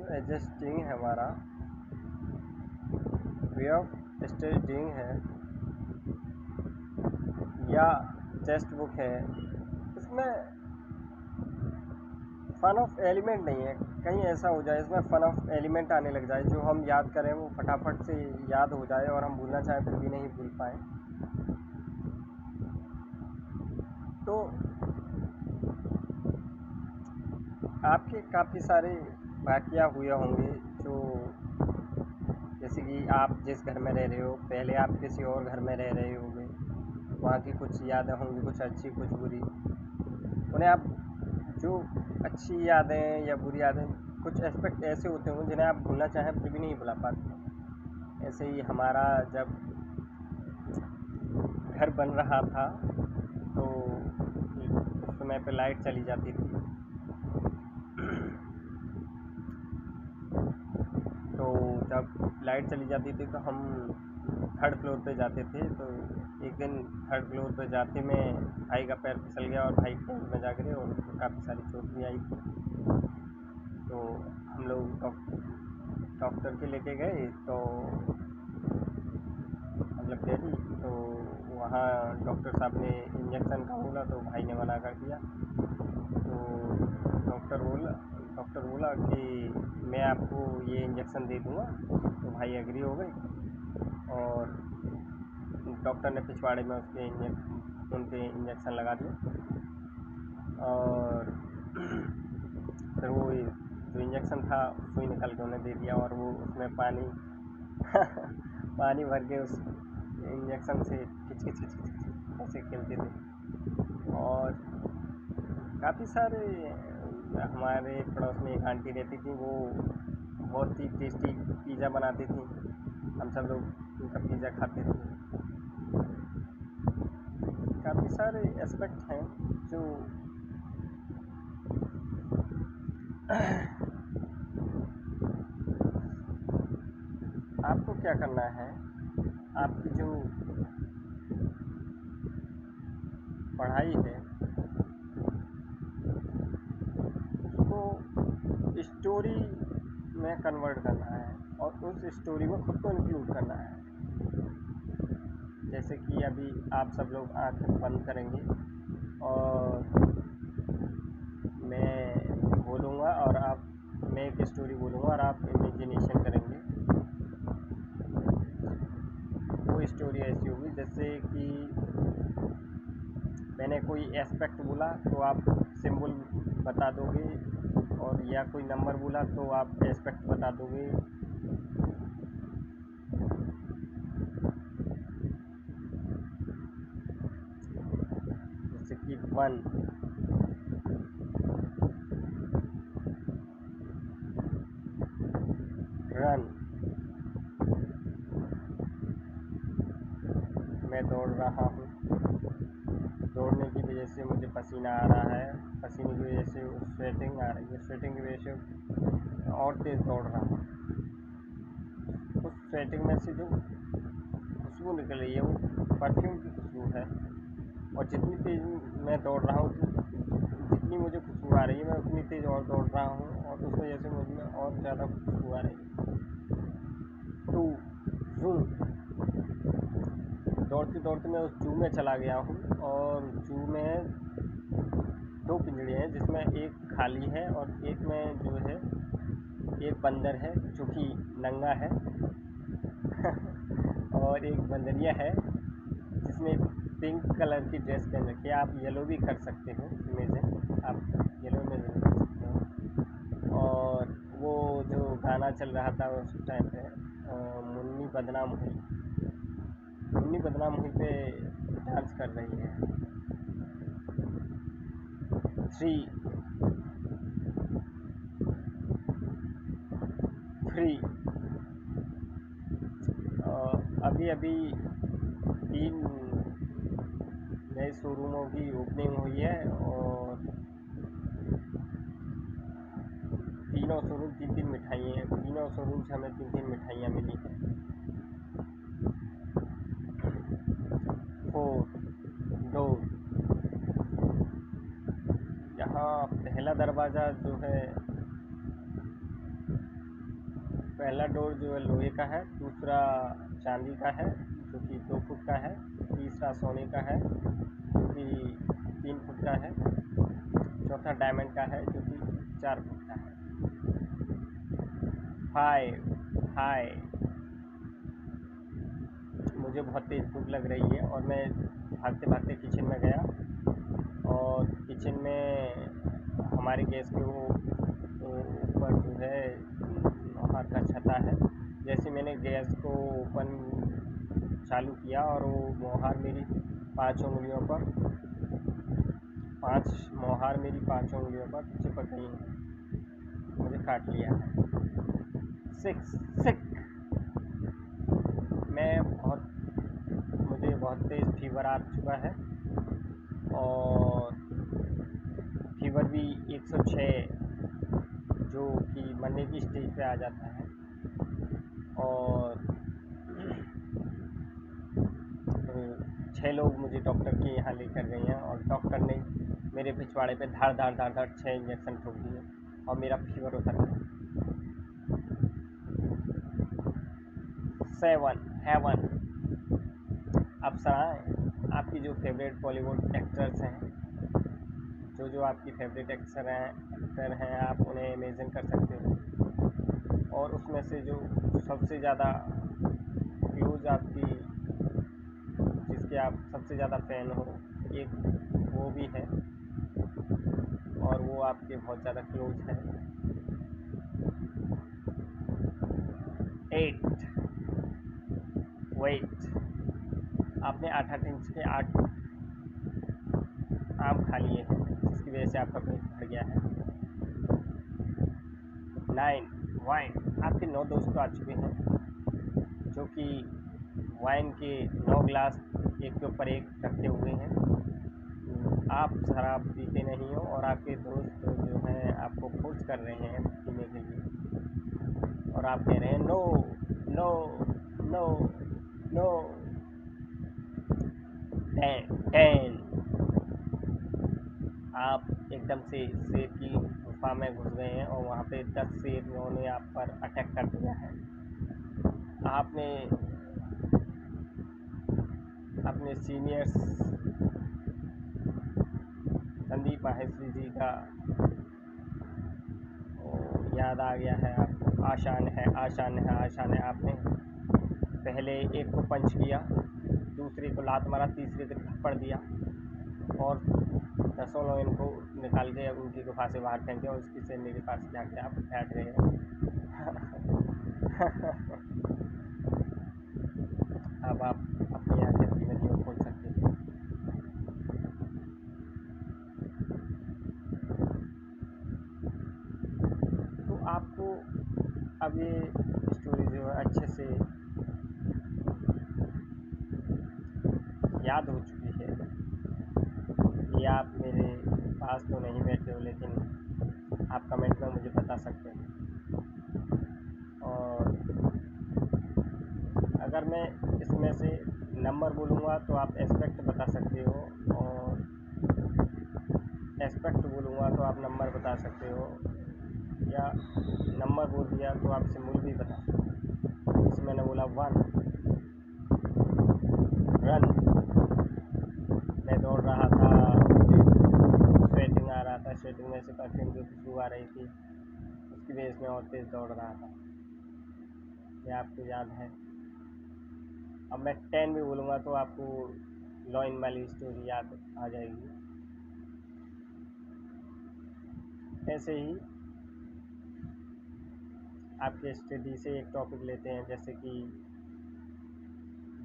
Adjusting है हमारा way of studying है या टेक्स्ट बुक है, इसमें फन ऑफ एलिमेंट नहीं है। कहीं ऐसा हो जाए इसमें फन ऑफ एलिमेंट आने लग जाए, जो हम याद करें वो फटाफट से याद हो जाए और हम भूलना चाहें फिर भी नहीं भूल पाएँ। तो आपके काफ़ी सारे वाक़या हुए होंगे, जो जैसे कि आप जिस घर में रह रहे हो, पहले आप किसी और घर में रह रहे होंगे, वहाँ की कुछ यादें होंगी, कुछ अच्छी कुछ बुरी। उन्हें आप जो अच्छी यादें या बुरी यादें, कुछ एस्पेक्ट ऐसे होते होंगे जिन्हें आप भूलना चाहें फिर भी नहीं भुला पाते। ऐसे ही हमारा जब घर बन रहा था तो उस समय पे लाइट चली जाती थी, तो जब लाइट चली जाती थी तो हम थर्ड फ्लोर पे जाते थे। तो एक दिन थर्ड फ्लोर पे जाते में भाई का पैर फिसल गया और भाई टेंट में जा गिरे और उसको काफ़ी सारी चोट भी आई थी। तो हम लोग डॉक्टर के लेके गए, तो मतलब डैडी, तो वहाँ डॉक्टर साहब ने इंजेक्शन का बोला तो भाई ने मना कर दिया। तो डॉक्टर बोला कि मैं आपको ये इंजेक्शन दे दूँगा, तो भाई एग्री हो गए और डॉक्टर ने पिछवाड़े में उनके इंजेक्शन लगा दिए। और फिर वो जो इंजेक्शन था सुई निकल के उन्हें दे दिया और वो उसमें पानी पानी भर के उस इंजेक्शन से खिच खिच खिच खिच ऐसे खेलते थे। और काफ़ी सारे हमारे पड़ोस में एक आंटी रहती थी, वो बहुत ही टेस्टी पिज़्ज़ा बनाती थी, हम सब लोग उनका पिज़्ज़ा खाते थे। काफ़ी सारे एस्पेक्ट हैं जो आपको क्या करना है, आपकी जो पढ़ाई है उसको स्टोरी में कन्वर्ट करना है और उस स्टोरी में खुद को इंक्लूड करना है। जैसे कि अभी आप सब लोग आँखें बंद करेंगे और मैं बोलूँगा और मैं एक स्टोरी बोलूँगा और आप इमेजिनेशन करेंगे। वो स्टोरी ऐसी होगी जैसे कि मैंने कोई एस्पेक्ट बोला तो आप सिंबल बता दोगे, और या कोई नंबर बोला तो आप एस्पेक्ट बता दोगे। जैसे कि 1, रन, मैं दौड़ रहा हूँ, दौड़ने की वजह से मुझे पसीना आ रहा है, पसीने की वजह से स्वेटिंग आ रही है, स्वेटिंग की वजह से और तेज़ दौड़ रहा हूँ। उस स्वेटिंग में से जो खुशबू निकल रही है वो परफ्यूम की खुशबू है, और जितनी तेज़ मैं दौड़ रहा हूँ जितनी मुझे खुशबू आ रही है मैं उतनी तेज़ और दौड़ रहा हूँ और उस वजह से मुझे और ज़्यादा खुशबू आ रही है। तो जूम, दौड़ते दौड़ते मैं उस जू में चला गया हूँ और जू में 2 पिंजड़े हैं जिसमें एक खाली है और एक में जो है एक बंदर है जो कि नंगा है और एक बंदरिया है जिसने पिंक कलर की ड्रेस पहन रखी है। आप येलो भी कर सकते हो इमेजिन, आप येलो इमेजिन कर सकते हो। और वो जो गाना चल रहा था उस टाइम पे मुन्नी बदनाम हुई, मुन्नी बदनाम हुई पे डांस कर रही है। 3 अभी अभी 3 नए शोरूमों की ओपनिंग हुई है और तीनों शोरूम 3-3 मिठाइयाँ हैं, तीनों शोरूम से हमें 3-3 मिठाइयाँ मिली हैं। 4 डोर, यहाँ पहला दरवाज़ा जो है पहला डोर जो है लोहे का है, दूसरा चांदी का है जो कि 2 फुट का है, तीसरा सोने का है जो कि 3 फुट का है, चौथा डायमंड का है जो कि 4 फुट का है। 5 हाय, मुझे बहुत तेज़ भूख लग रही है और मैं भागते भागते किचन में गया और किचन में हमारे गैस के वो ऊपर जो है बाहर का छता है। जैसे मैंने गैस को ओपन चालू किया और वो मोहर मेरी 5 उंगलियों पर 5 मोहर मेरी 5 उंगलियों पर चिपक गई हैं, मुझे काट लिया है। 6 मुझे बहुत तेज़ फीवर आ चुका है और फीवर भी 106 जो कि मरने की स्टेज पे आ जाता है। और 6 लोग मुझे डॉक्टर के यहाँ लेकर गए हैं और डॉक्टर ने मेरे पिछवाड़े पे धाड़ धाड़ धाड़ धाड़ 6 इंजेक्शन ठोक दिए और मेरा फीवर उतर गया। 7 हेवन, अप्सराएँ, आपकी जो फेवरेट बॉलीवुड एक्टर्स हैं, जो आपकी फेवरेट एक्टर हैं आप उन्हें इमेजिन कर सकते हो और उसमें से जो सबसे ज़्यादा क्लोज आपकी, जिसके आप सबसे ज़्यादा फ़ैन हो, एक वो भी है और वो आपके बहुत ज़्यादा क्लोज है। 8 वेट, आपने 8 इंच के 8 आम खा लिए हैं जिसकी वजह से आपका पेट भर गया है। 9 वाइन, आपके 9 दोस्त आ चुके हैं जो कि वाइन के 9 गिलास एक के ऊपर एक रखे हुए हैं। आप शराब पीते नहीं हो और आपके दोस्त जो हैं आपको फोर्स कर रहे हैं पीने के लिए और आप कह रहे हैं नो नो नो नो। 10 आप एकदम से शेर की गुफा में घुस गए हैं और वहाँ पे 10 शेरों ने आप पर अटैक कर दिया है। आपने अपने सीनियर्स संदीप माहेश्वरी जी का याद आ गया है आपको। आसान है आसान है आसान है, आपने पहले एक को पंच किया, दूसरे को लात मारा, तीसरे को थप्पड़ दिया और 10 लोग इनको निकाल के उनकी गुफा से बाहर फेंके और उसकी से मेरे पास जाके आप बैठ गए हैं। अब आप अपनी आंखें धीमे धीमे खोल सकते हैं। तो आपको अब ये स्टोरी जो है अच्छे से याद हो चुकी है। ये आप मेरे पास तो नहीं बैठे हो लेकिन आप कमेंट में मुझे बता सकते हैं। और अगर मैं इसमें से नंबर बोलूँगा तो आप एस्पेक्ट बता सकते हो और एस्पेक्ट बोलूँगा तो आप नंबर बता सकते हो, या नंबर बोल दिया तो आप सिंबल भी बता सकते हो। जैसे मैंने बोला 1 रन, मैं दौड़ रहा था, स्वेटिंग आ रहा था, स्वेटिंग में से परफ्यूम की खुशबू आ रही थी, उसकी वजह से मैं और तेज़ दौड़ रहा था। ये आपको याद है। अब मैं 10 भी बोलूँगा तो आपको लॉइन वाली स्टोरी याद आ जाएगी। ऐसे ही आपके स्टडी से एक टॉपिक लेते हैं, जैसे कि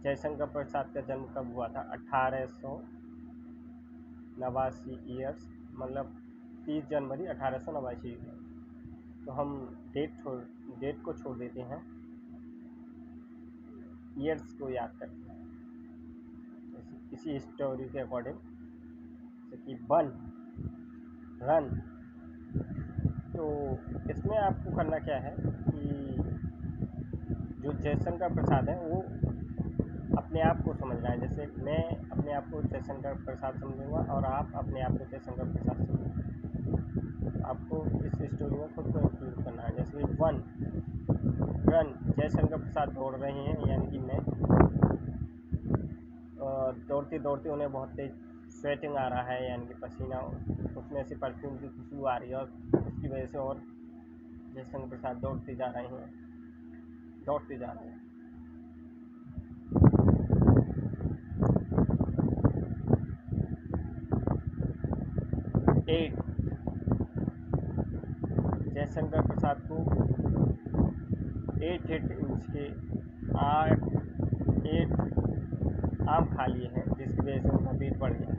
जयशंकर प्रसाद का जन्म कब हुआ था? 1889 ईयर्स, मतलब 30 जनवरी 1889। तो हम डेट को छोड़ देते हैं, ईयर्स को याद करते हैं इसी स्टोरी के अकॉर्डिंग। जैसे कि 1 रन, तो इसमें आपको करना क्या है कि जो जयशंकर प्रसाद है वो अपने आप को समझना है। जैसे मैं अपने आप को जयशंकर प्रसाद समझूंगा और आप अपने आप को जयशंकर प्रसाद समझेंगे। आपको इस स्टोरी में खुद को इंक्लूड करना है। जैसे 1 रन जयशंकर प्रसाद दौड़ रहे हैं, यानी कि मैं दौड़ते दौड़ते उन्हें बहुत तेज स्वेटिंग आ रहा है, यानी कि पसीना, उसमें से परफ्यूम की खुशबू आ रही है और उसकी वजह से और जयशंकर प्रसाद दौड़ते जा रहे हैं, दौड़ते जा रहे हैं। 8 जयशंकर प्रसाद को 8 इंच के 8 आम खा लिए हैं, जिसकी वजह से उनका वेट बढ़ गया।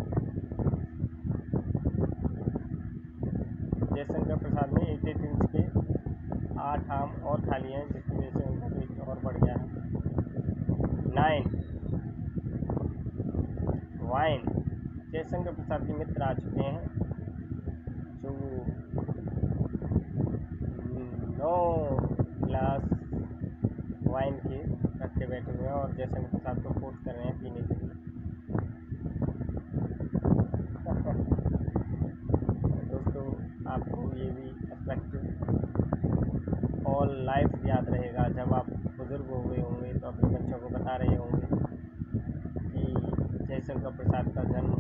जयशंकर प्रसाद ने 8 इंच के 8 आम और खा लिए हैं, जिसकी वजह से उनका वेट और बढ़ गया है। 9 वाइन जयशंकर प्रसाद के मित्र आ चुके हैं, जो 9 गिलास वाइन के रख के बैठे हुए हैं और जयशंकर प्रसाद को फोर्स कर रहे हैं पीने के लिए। दोस्तों, आपको ये भी एस्पेक्ट ऑल लाइफ याद रहेगा, जब आप बुजुर्ग हो गए होंगे तो अपने बच्चों को बता रहे होंगे कि जयशंकर प्रसाद का जन्म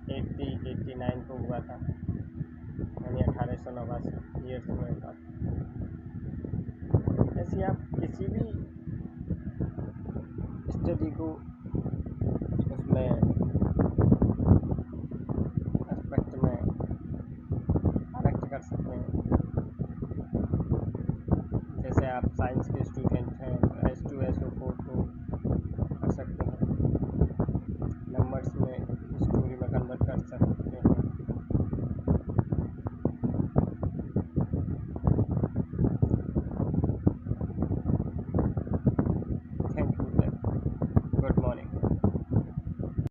1889 को हुआ था, यानी 1889 ईयर्स में था। ऐसे आप किसी भी स्टडी को उसमें एस्पेक्ट में कनेक्ट कर सकते हैं। जैसे आप साइंस के स्टूडेंट हैं तो H2SO4 को